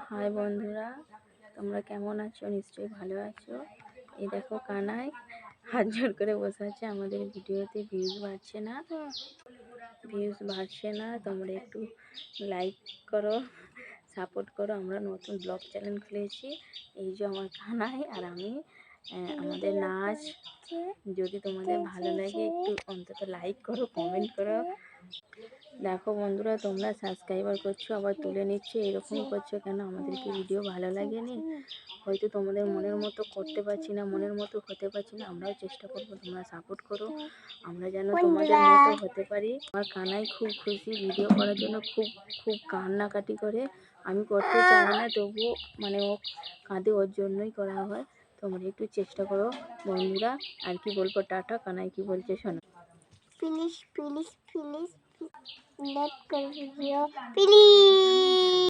High বন্ধুরা, তোমরা কেমন আছো? নিশ্চয়ই ভালো আছো। এই দেখো কানাই হাত জোড় করে বসে আছে। আমাদের ভিডিওতে ভিউজ বাড়ছে না। তোমরা একটু লাইক করো, সাপোর্ট করো। আমরা নতুন ব্লগ চ্যানেল খুলেছি। এই যে আমার কানাই আর আমি, আমাদের নাচ। যদি তোমাদের ভালো লাগে একটু অন্তত লাইক করো, কমেন্ট করো। দেখো বন্ধুরা, তোমরা সাবস্ক্রাইবার করছো আবার তুলে নিচ্ছ, এরকম করছো কেন? আমাদেরকে ভিডিও ভালো লাগেনি? হয়তো তোমাদের মনের মতো করতে পারছি না, মনের মতো হতে পারছি না। আমরাও চেষ্টা করবো, তোমরা সাপোর্ট করো, আমরা যেন তোমাদের মতো হতে পারি। আমার কানাই খুব খুশি ভিডিও করার জন্য, খুব খুব কান্নাকাটি করে। আমি করতে চাই না, তবুও মানে ও কাঁদে, ওর জন্যই করা হয়। তোমরা একটু চেষ্টা করো বন্ধুরা। আর কি বলবো, টাটা। কানাই কি বলছে শোনো। প্লিজ প্লিজ প্লিজ লাইক করে দিও প্লিজ।